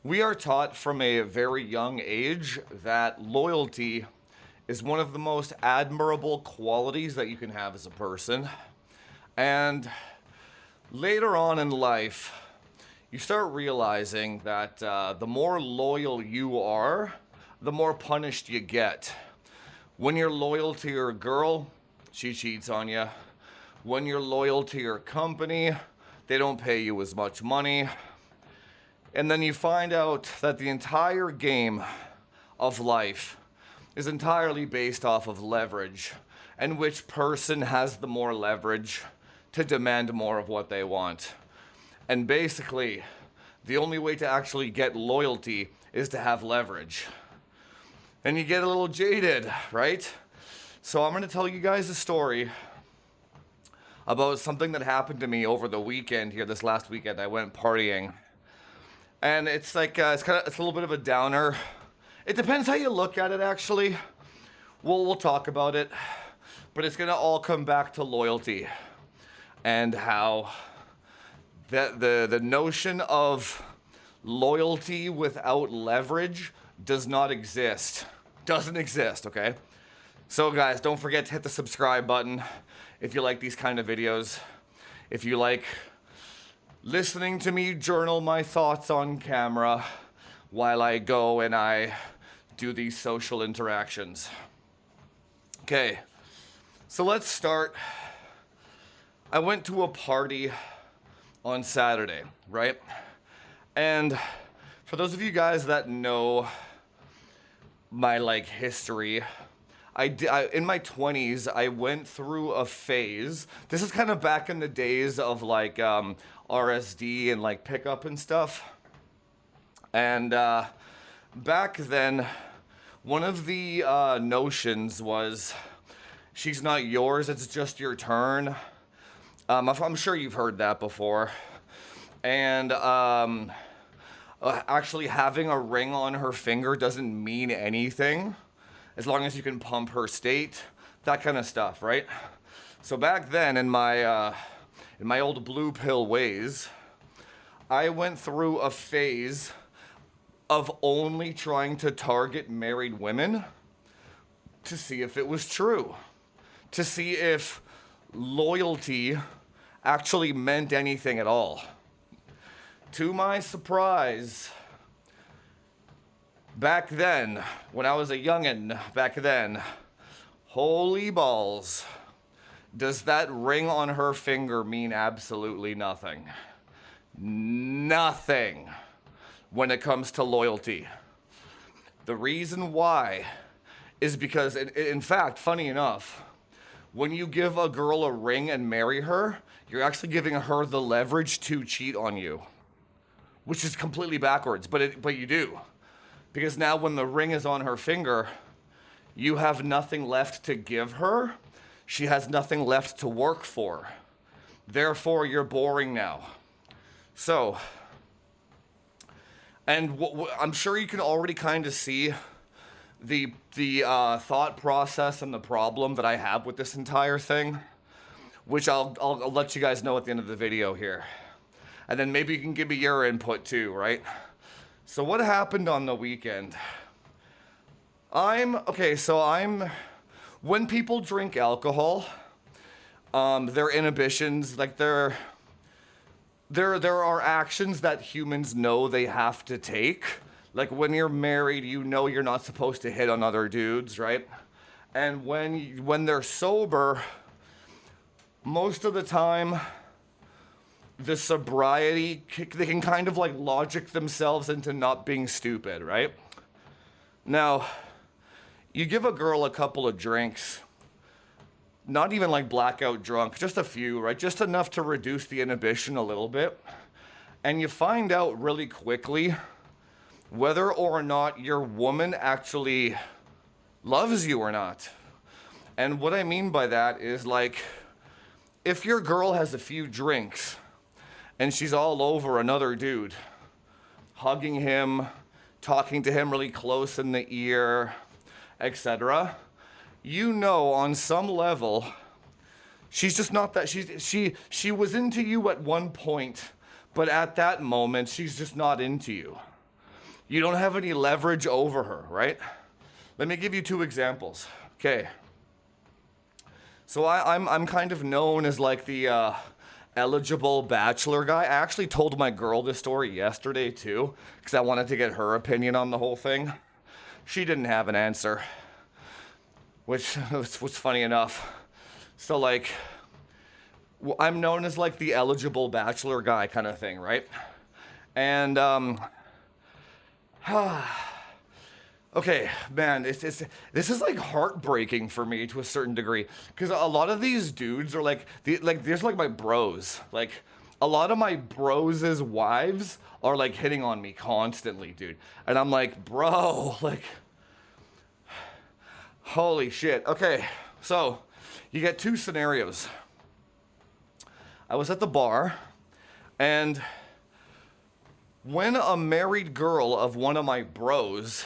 We are taught from a very young age that loyalty is one of the most admirable qualities that you can have as a person. And later on in life, you start realizing that the more loyal you are, the more punished you get. When you're loyal to your girl, she cheats on you. When you're loyal to your company, they don't pay you as much money. And then you find out that the entire game of life is entirely based off of leverage, and which person has the more leverage to demand more of what they want. And basically, the only way to actually get loyalty is to have leverage. And you get a little jaded, right? So I'm going to tell you guys a story about something that happened to me over the weekend here. This last weekend, I went partying. And it's like, it's a little bit of a downer. It depends how you look at it, actually. We'll talk about it. But it's gonna all come back to loyalty. And how the notion of loyalty without leverage does not exist. Doesn't exist, okay? So guys, don't forget to hit the subscribe button if you like these kind of videos. If you like listening to me journal my thoughts on camera while I go and I do these social interactions. Okay, so let's start. I went to a party on Saturday, right? And for those of you guys that know my history, in my 20s, I went through a phase. This is kind of back in the days of RSD and pickup and stuff. And back then, one of the notions was, she's not yours, it's just your turn. I'm sure you've heard that before. And actually having a ring on her finger doesn't mean anything, as long as you can pump her state, that kind of stuff, right? So back then, in my old blue pill ways, I went through a phase of only trying to target married women to see if it was true, to see if loyalty actually meant anything at all. To my surprise, back then, when I was a youngin', holy balls, does that ring on her finger mean absolutely nothing? Nothing when it comes to loyalty. The reason why is because, in fact, funny enough, when you give a girl a ring and marry her, you're actually giving her the leverage to cheat on you, which is completely backwards, but you do. Because now when the ring is on her finger, you have nothing left to give her. She has nothing left to work for. Therefore, you're boring now. So, and I'm sure you can already kind of see the thought process and the problem that I have with this entire thing, which I'll let you guys know at the end of the video here. And then maybe you can give me your input too, right? So what happened on the weekend? When people drink alcohol, their inhibitions, there are actions that humans know they have to take. Like when you're married, you know you're not supposed to hit on other dudes, right? And when they're sober, most of the time, the sobriety, they can kind of logic themselves into not being stupid, right? Now, you give a girl a couple of drinks, not even blackout drunk, just a few, right? Just enough to reduce the inhibition a little bit. And you find out really quickly whether or not your woman actually loves you or not. And what I mean by that is if your girl has a few drinks and she's all over another dude, hugging him, talking to him really close in the ear, etc., you know on some level she's just not that. She was into you at one point, but at that moment she's just not into you. You don't have any leverage over her, right? Let me give you two examples. Okay. So I'm kind of known as like the eligible bachelor guy. I actually told my girl this story yesterday too, because I wanted to get her opinion on the whole thing. She didn't have an answer, which was funny enough. So like, I'm known as like the eligible bachelor guy kind of thing, right? And okay, man, this is like heartbreaking for me to a certain degree, because a lot of these dudes are like there's like my bros, like a lot of my bros' wives are like hitting on me constantly, dude, and I'm like, bro, like, holy shit. Okay, so you get two scenarios. I was at the bar, and when a married girl of one of my bros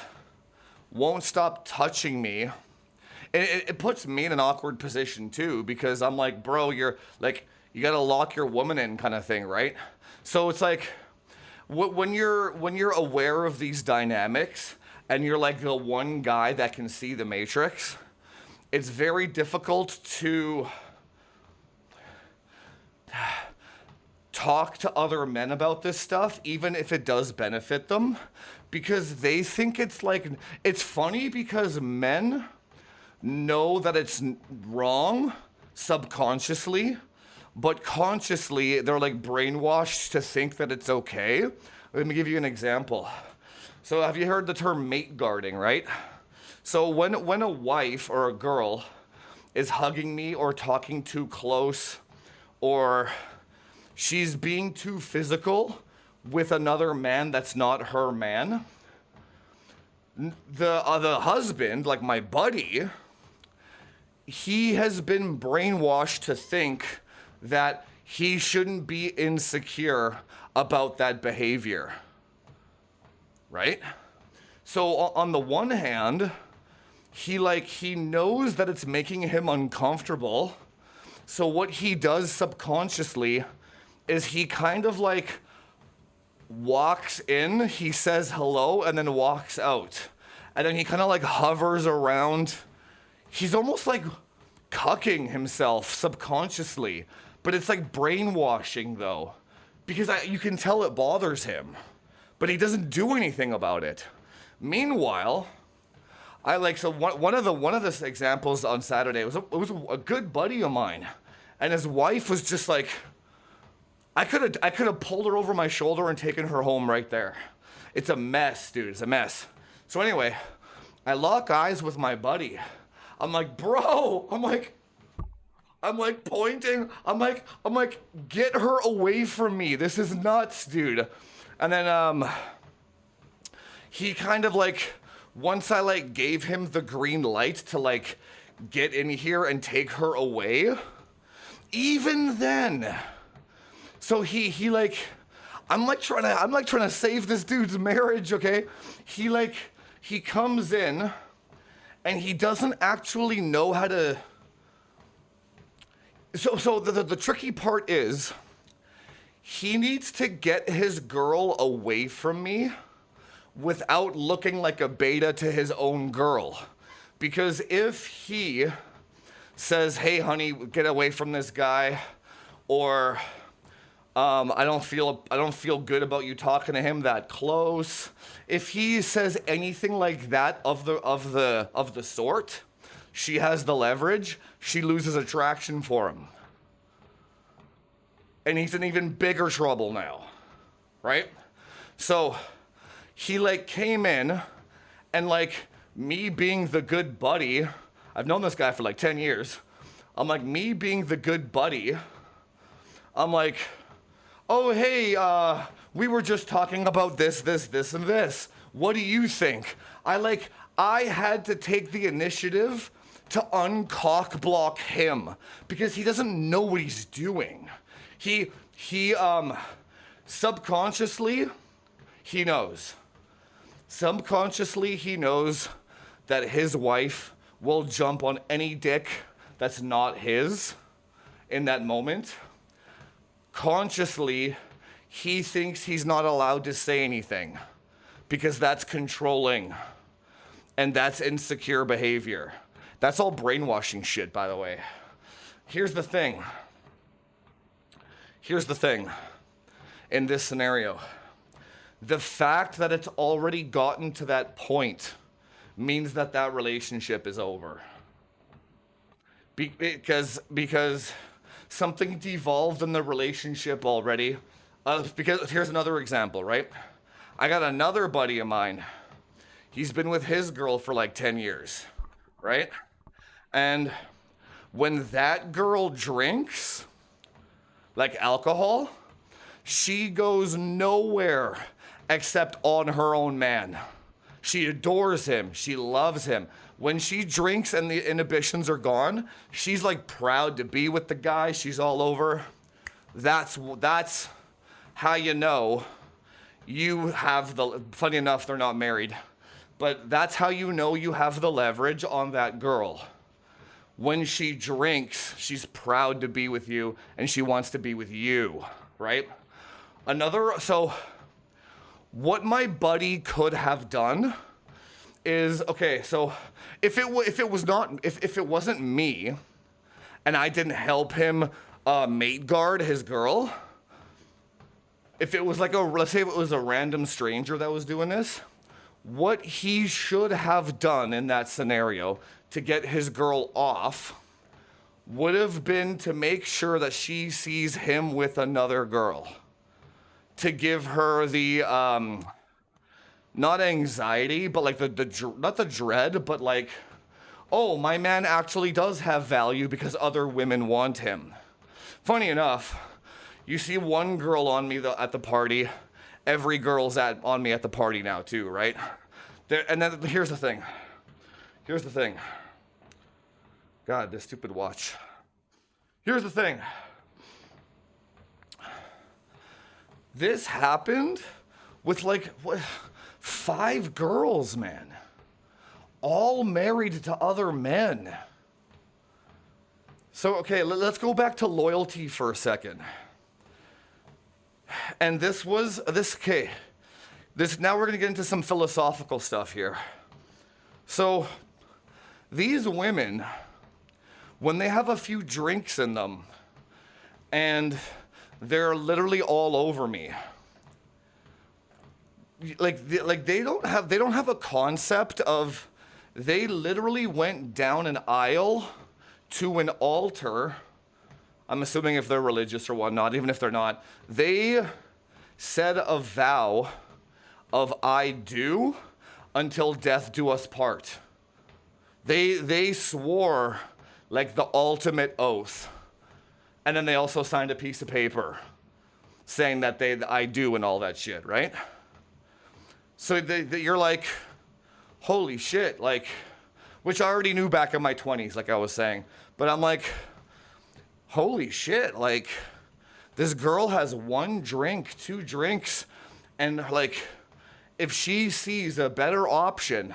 won't stop touching me, and it puts me in an awkward position too, because I'm like, bro, you're like, you gotta lock your woman in kind of thing, right? So it's like, when you're aware of these dynamics and you're like the one guy that can see the matrix, it's very difficult to talk to other men about this stuff, even if it does benefit them, because they think it's like, it's funny because men know that it's wrong subconsciously, but consciously they're like brainwashed to think that it's okay. Let me give you an example. So have you heard the term mate guarding, right? So when a wife or a girl is hugging me or talking too close, or she's being too physical with another man that's not her man, the husband, like my buddy, he has been brainwashed to think that he shouldn't be insecure about that behavior, right? So on the one hand, he knows that it's making him uncomfortable. So what he does subconsciously is he kind of like walks in, he says hello, and then walks out. And then he kind of like hovers around. He's almost like cucking himself subconsciously, but it's like brainwashing though, because you can tell it bothers him, but he doesn't do anything about it. Meanwhile, one of the examples on Saturday was a good buddy of mine, and his wife was just like, I could have pulled her over my shoulder and taken her home right there. It's a mess, dude. It's a mess. So anyway, I lock eyes with my buddy. I'm like, bro. I'm like pointing. I'm like, get her away from me. This is nuts, dude. And then he kind of like, once I like gave him the green light to like get in here and take her away, even then. So he like, I'm like trying to save this dude's marriage, okay? He comes in and he doesn't actually know how to. So the tricky part is he needs to get his girl away from me without looking like a beta to his own girl. Because if he says, hey honey, get away from this guy, or I don't feel good about you talking to him that close. If he says anything like that of the sort, she has the leverage, she loses attraction for him. And he's in even bigger trouble now, right? So he like came in, and like me being the good buddy, I've known this guy for like 10 years. I'm like, me being the good buddy, I'm like, oh, hey, we were just talking about this, and this. What do you think? I had to take the initiative to uncock block him because he doesn't know what he's doing. He subconsciously, he knows. Subconsciously, he knows that his wife will jump on any dick that's not his in that moment. Consciously, he thinks he's not allowed to say anything because that's controlling and that's insecure behavior. That's all brainwashing shit, by the way. Here's the thing. In this scenario, the fact that it's already gotten to that point means that that relationship is over. Because something devolved in the relationship already. Because here's another example, right? I got another buddy of mine. He's been with his girl for like 10 years, right? And when that girl drinks, like alcohol, she goes nowhere except on her own man. She adores him. She loves him. When she drinks and the inhibitions are gone, she's like proud to be with the guy. She's all over. That's how you know you have the, funny enough, they're not married, but that's how you know you have the leverage on that girl. When she drinks, she's proud to be with you and she wants to be with you, right? So what my buddy could have done is, okay, so if it wasn't me and I didn't help him mate guard his girl, if it was like let's say it was a random stranger that was doing this, what he should have done in that scenario to get his girl off would have been to make sure that she sees him with another girl, to give her the not anxiety, but like not the dread, but like, oh, my man actually does have value because other women want him. Funny enough, you see one girl on me at the party, every girl's on me at the party now too, right? And then here's the thing. God, this stupid watch. Here's the thing. This happened with like 5 girls, man. All married to other men. So, okay, let's go back to loyalty for a second. And now we're gonna get into some philosophical stuff here. So, these women, when they have a few drinks in them, and they're literally all over me, they don't have a concept of, they literally went down an aisle to an altar. I'm assuming if they're religious or whatnot, even if they're not, they said a vow of I do until death do us part. They swore like the ultimate oath. And then they also signed a piece of paper saying that I do and all that shit, right? So you're like, holy shit, like, which I already knew back in my 20s, like I was saying. But I'm like, holy shit, like, this girl has 1 drink, 2 drinks, and like, if she sees a better option,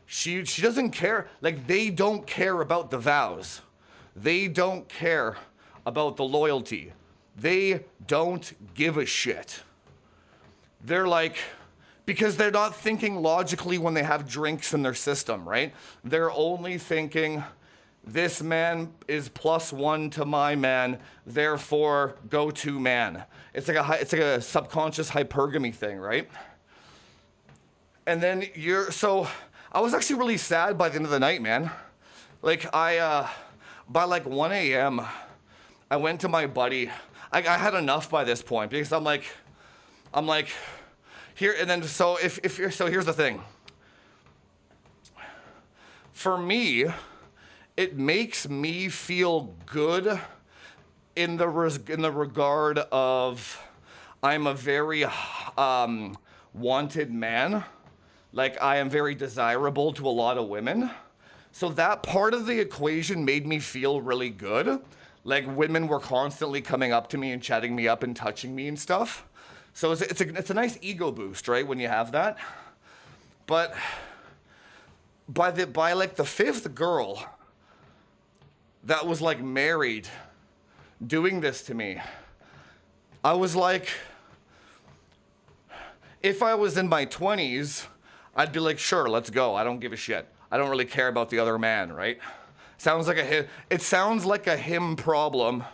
she doesn't care. Like, they don't care about the vows. They don't care about the loyalty. They don't give a shit. They're like, because they're not thinking logically when they have drinks in their system, right? They're only thinking, this man is +1 to my man, therefore go to man. It's like a subconscious hypergamy thing, right? And then so I was actually really sad by the end of the night, man. Like by like 1 a.m., I went to my buddy. I had enough by this point because I'm like, here, and then so here's the thing. For me, it makes me feel good in the regard of I'm a very wanted man. Like, I am very desirable to a lot of women. So that part of the equation made me feel really good. Like, women were constantly coming up to me and chatting me up and touching me and stuff. So it's a nice ego boost, right, when you have that. But by like the 5th girl that was like married doing this to me, I was like, If I was in my 20s, I'd be like, sure, let's go. I don't give a shit. I don't really care about the other man, right? It sounds like a him problem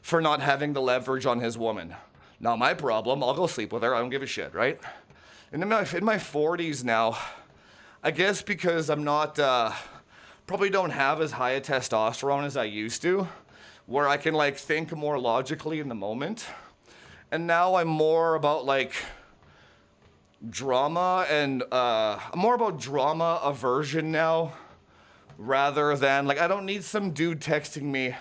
for not having the leverage on his woman. Not my problem. I'll go sleep with her. I don't give a shit, right? In my 40s now, I guess because I'm not, probably don't have as high a testosterone as I used to, where I can like think more logically in the moment. And now I'm more about like drama and I'm more about drama aversion now, rather than like, I don't need some dude texting me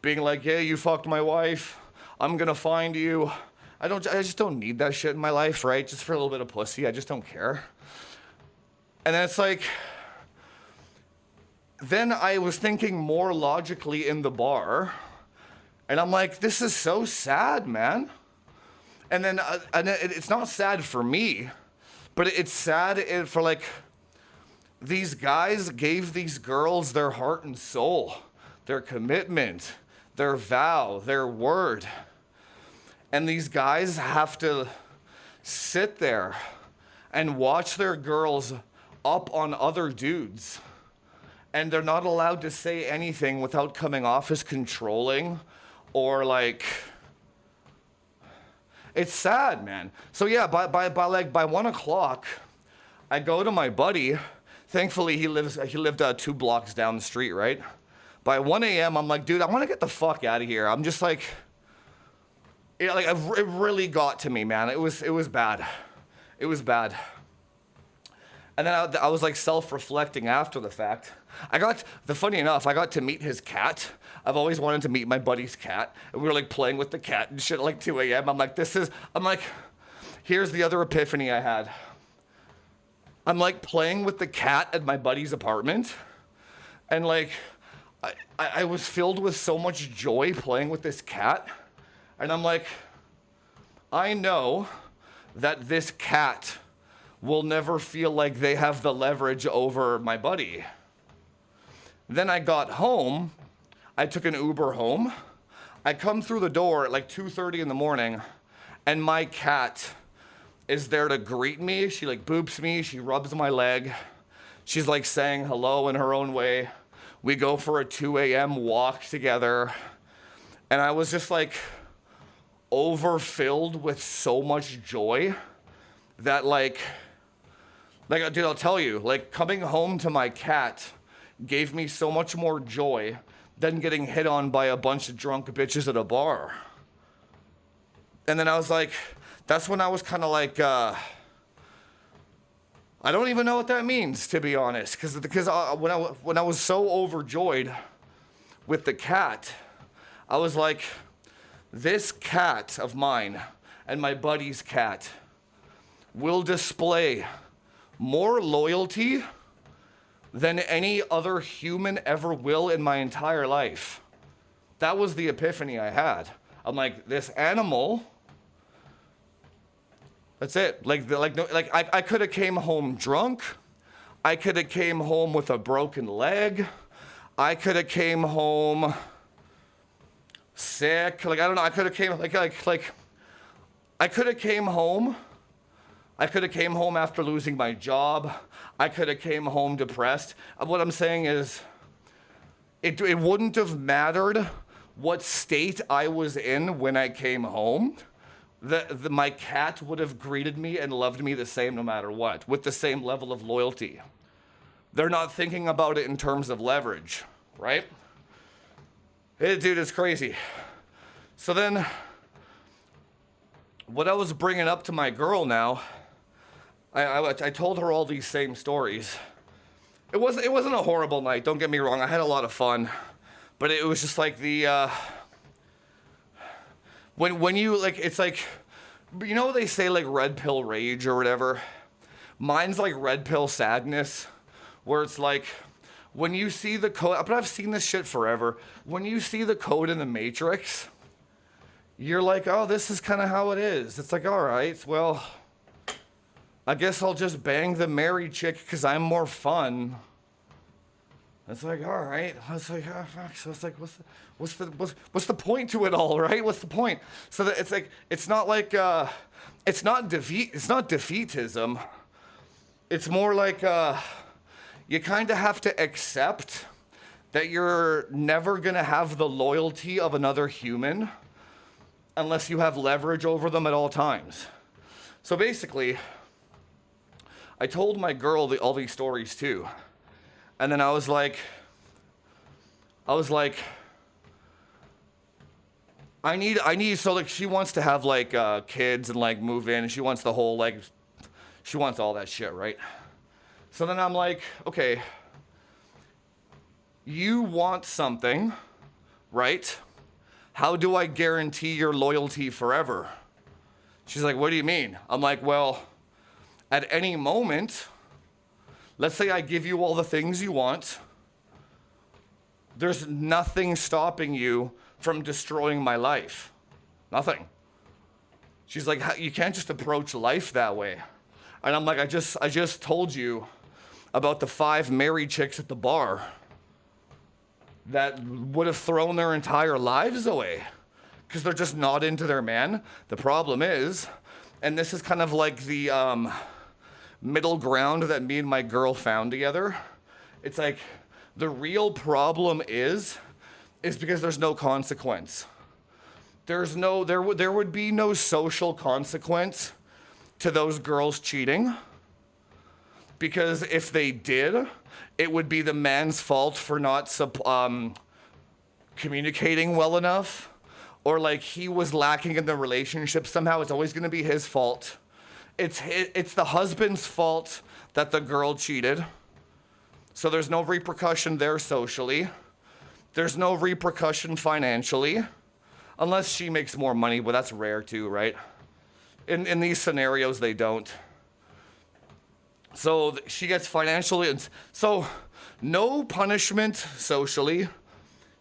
being like, yeah, you fucked my wife, I'm gonna find you. I just don't need that shit in my life, right? Just for a little bit of pussy, I just don't care. And then it's like, then I was thinking more logically in the bar, and I'm like, this is so sad, man. And then it's not sad for me, but it's sad for like, these guys gave these girls their heart and soul, their commitment, their vow, their word. And these guys have to sit there and watch their girls up on other dudes. And they're not allowed to say anything without coming off as controlling or like, it's sad, man. So yeah, by 1 o'clock, I go to my buddy. Thankfully, he lived 2 blocks down the street, right? By 1 a.m., I'm like, dude, I want to get the fuck out of here. I'm just like, it really got to me, man. It was bad. It was bad. And then I was like self-reflecting after the fact. Funny enough, I got to meet his cat. I've always wanted to meet my buddy's cat. And we were like playing with the cat and shit at like 2 a.m. I'm like, here's the other epiphany I had. I'm like playing with the cat at my buddy's apartment. And like, I was filled with so much joy playing with this cat. And I'm like, I know that this cat will never feel like they have the leverage over my buddy. Then I got home. I took an Uber home. I come through the door at like 2:30 in the morning, and my cat is there to greet me. She like boops me. She rubs my leg. She's like saying hello in her own way. We go for a 2 a.m. walk together. And I was just like overfilled with so much joy that like, dude, I'll tell you, like coming home to my cat gave me so much more joy than getting hit on by a bunch of drunk bitches at a bar. And then I was like, that's when I was kind of like, I don't even know what that means, to be honest, because when I was so overjoyed with the cat, I was like, this cat of mine and my buddy's cat will display more loyalty than any other human ever will in my entire life. That was the epiphany I had. I'm like, this animal, that's it. I could have came home drunk. I could have came home with a broken leg. I could have came home sick. Like, I don't know. I could have came I could have came home. I could have came home after losing my job. I could have came home depressed. What I'm saying is, it wouldn't have mattered what state I was in when I came home. My cat would have greeted me and loved me the same no matter what, with the same level of loyalty. They're not thinking about it in terms of leverage, right? Dude, it's crazy. So then, what I was bringing up to my girl now, I told her all these same stories. It wasn't a horrible night, don't get me wrong. I had a lot of fun, but it was just like the when you like, it's like, you know, they say like red pill rage or whatever. Mine's like red pill sadness, where it's like, when you see the code, but I've seen this shit forever. When you see the code in the Matrix, you're like, oh, this is kind of how it is. It's like, all right, well, I guess I'll just bang the married chick because I'm more fun. It's like, all right. I was like, oh, fuck. So it's like, what's the point to it all, right? What's the point? So that it's like, it's not like, it's not defeatism. It's more like, you kind of have to accept that you're never gonna have the loyalty of another human unless you have leverage over them at all times. So basically, I told my girl all these stories too. And then I was like, I need, so like she wants to have like kids and like move in, and she wants the whole like, she wants all that shit, right? So then I'm like, okay, you want something, right? How do I guarantee your loyalty forever? She's like, what do you mean? I'm like, well, at any moment, let's say I give you all the things you want. There's nothing stopping you from destroying my life. Nothing. She's like, you can't just approach life that way. And I'm like, I just told you about the 5 married chicks at the bar that would have thrown their entire lives away because they're just not into their man. The problem is, and this is kind of like the middle ground that me and my girl found together. It's like the real problem is because there's no consequence. There would be no social consequence to those girls cheating, because if they did, it would be the man's fault for not communicating well enough, or like he was lacking in the relationship somehow. It's always going to be his fault. It's the husband's fault that the girl cheated. So there's no repercussion there socially. There's no repercussion financially, unless she makes more money, but that's rare too, right? In these scenarios, they don't. So she gets financially, so no punishment socially.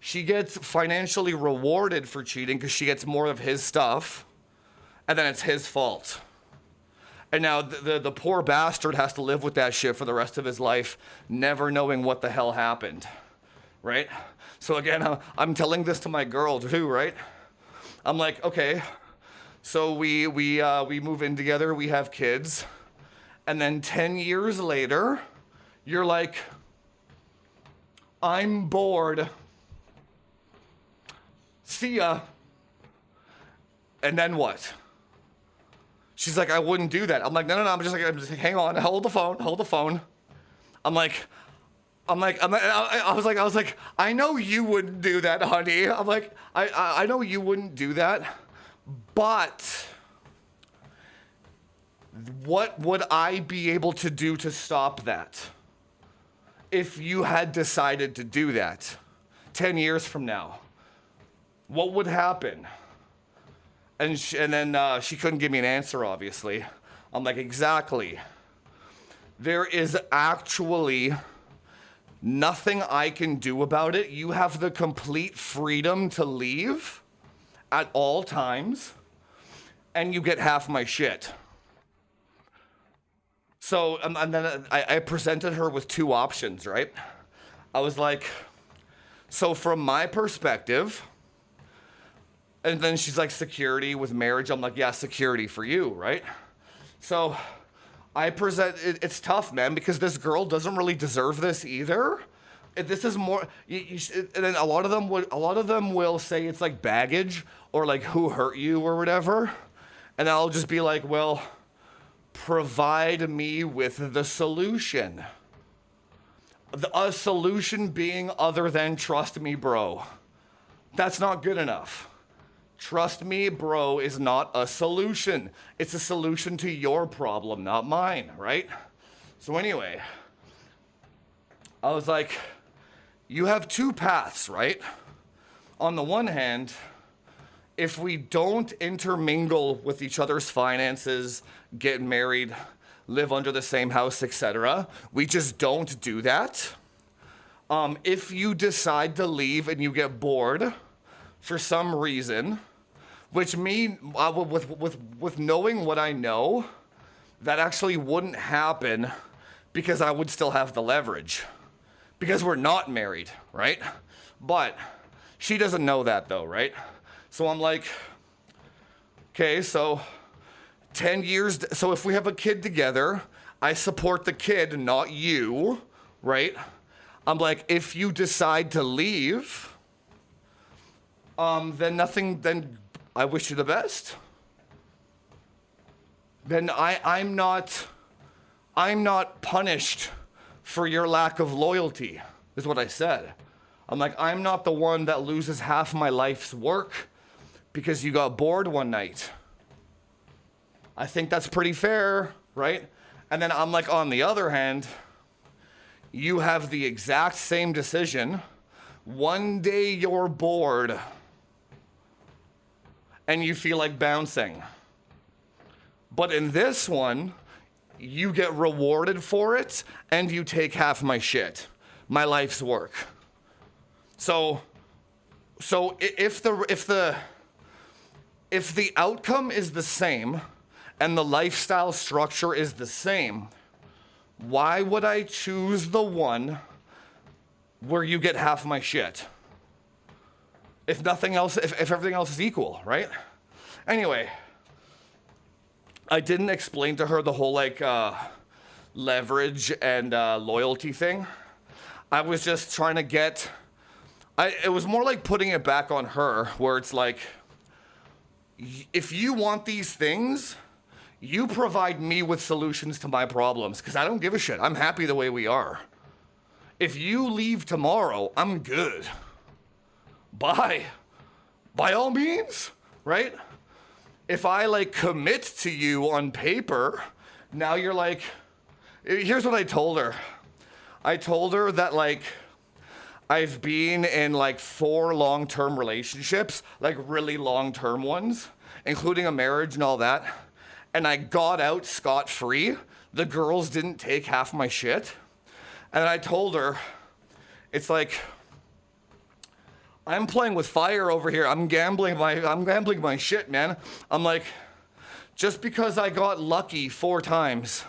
She gets financially rewarded for cheating because she gets more of his stuff, and then it's his fault. And now the poor bastard has to live with that shit for the rest of his life, never knowing what the hell happened, right? So again, I'm telling this to my girl too, right? I'm like, okay, so we move in together, we have kids, and then 10 years later, you're like, I'm bored. See ya. And then what? She's like, I wouldn't do that. I'm like, no, I'm just like, hang on, hold the phone. I was like, I know you wouldn't do that, honey. I'm like, I know you wouldn't do that, but what would I be able to do to stop that if you had decided to do that 10 years from now? What would happen? And then she couldn't give me an answer, obviously. I'm like, exactly. There is actually nothing I can do about it. You have the complete freedom to leave at all times, and you get half my shit. So, and then I presented her with 2 options, right? I was like, so from my perspective, and then she's like, security with marriage. I'm like, yeah, security for you, right? So I it's tough, man, because this girl doesn't really deserve this either. This is more, and then a lot of them will say it's like baggage or like who hurt you or whatever. And I'll just be like, well, provide me with the solution. A solution being other than trust me, bro. That's not good enough. Trust me, bro, is not a solution. It's a solution to your problem, not mine, right? So anyway, I was like, you have 2 paths, right? On the one hand, if we don't intermingle with each other's finances, get married, live under the same house, etc., we just don't do that. If you decide to leave and you get bored for some reason, which with knowing what I know, that actually wouldn't happen because I would still have the leverage. because we're not married, right? But she doesn't know that though, right? So I'm like, okay, so 10 years, so if we have a kid together, I support the kid, not you, right? I'm like, if you decide to leave, then I wish you the best. Then I'm not punished for your lack of loyalty, is what I said. I'm like, I'm not the one that loses half my life's work because you got bored one night. I think that's pretty fair, right? And then I'm like, on the other hand, you have the exact same decision. One day you're bored and you feel like bouncing. But in this one, you get rewarded for it and you take half my shit, my life's work. So if the outcome is the same and the lifestyle structure is the same, why would I choose the one where you get half my shit? If nothing else, if everything else is equal, right? Anyway, I didn't explain to her the whole leverage and loyalty thing. I was just trying to get, it was more like putting it back on her, where it's like, if you want these things, you provide me with solutions to my problems, because I don't give a shit. I'm happy the way we are. If you leave tomorrow, I'm good. Bye. By all means, right? If I commit to you on paper, now you're like, here's what I told her. I told her that I've been in 4 long-term relationships, really long-term ones, including a marriage and all that. And I got out scot-free. The girls didn't take half my shit. And I told her, it's like, I'm playing with fire over here. I'm gambling my shit, man. I'm like, just because I got lucky 4 times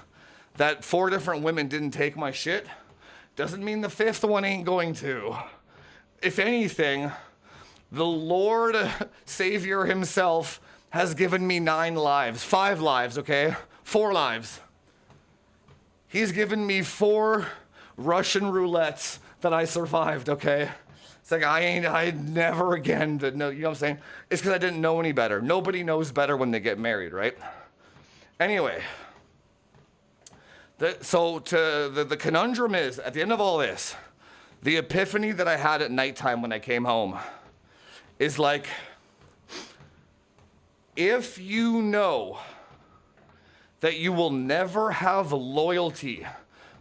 that 4 different women didn't take my shit, doesn't mean the 5th one ain't going to. If anything, the Lord Savior himself has given me 9 lives, 5 lives, okay? 4 lives. He's given me 4 Russian roulettes that I survived, okay? It's like, I never again, you know what I'm saying? It's because I didn't know any better. Nobody knows better when they get married, right? Anyway, the conundrum is, at the end of all this, the epiphany that I had at nighttime when I came home is like, if you know that you will never have loyalty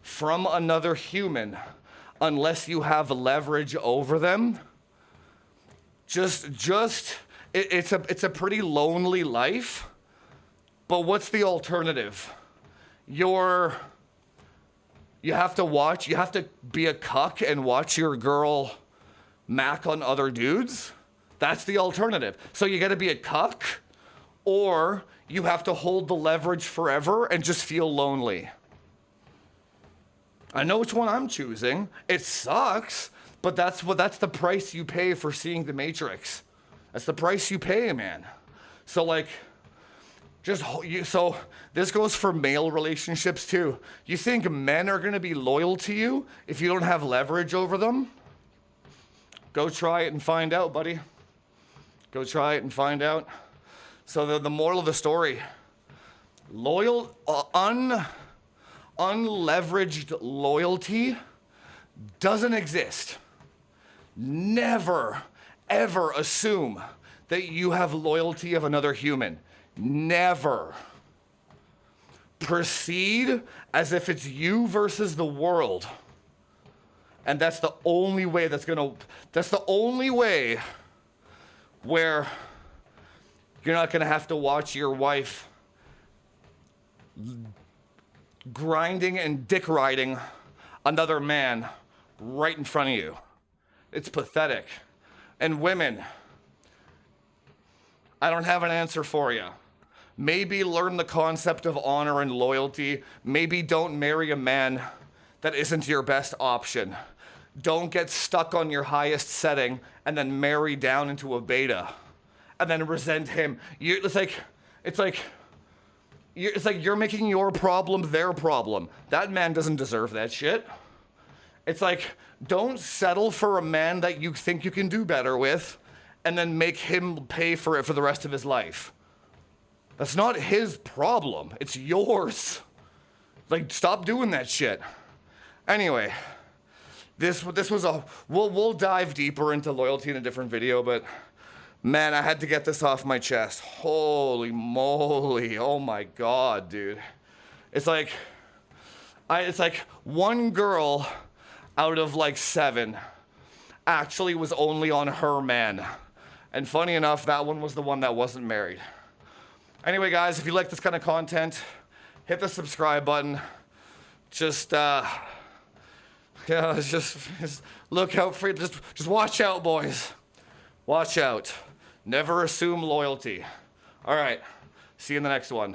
from another human unless you have leverage over them, it's a pretty lonely life. But what's the alternative? You have to be a cuck and watch your girl mac on other dudes. That's the alternative. So you gotta be a cuck, or you have to hold the leverage forever and just feel lonely. I know which one I'm choosing. It sucks, but that's the price you pay for seeing The Matrix. That's the price you pay, man. So so this goes for male relationships too. You think men are gonna be loyal to you if you don't have leverage over them? Go try it and find out, buddy. Go try it and find out. So the moral of the story, unleveraged loyalty doesn't exist. Never, ever assume that you have loyalty of another human. Never. Proceed as if it's you versus the world. And that's the only way that's the only way where you're not gonna have to watch your wife grinding and dick riding another man right in front of you. It's pathetic. And women, I don't have an answer for you. Maybe learn the concept of honor and loyalty. Maybe don't marry a man that isn't your best option. don't get stuck on your highest setting and then marry down into a beta and then resent him. It's like you're making your problem their problem. That man doesn't deserve that shit. It's like, don't settle for a man that you think you can do better with and then make him pay for it for the rest of his life. That's not his problem. It's yours. Like, stop doing that shit. Anyway, this was we'll dive deeper into loyalty in a different video, but man, I had to get this off my chest. Holy moly. Oh my God, dude. It's like one girl out of like 7 actually was only on her man. And funny enough, that one was the one that wasn't married. Anyway, guys, if you like this kind of content, hit the subscribe button. Just look out for it. Just watch out, boys. Watch out. Never assume loyalty. All right. See you in the next one.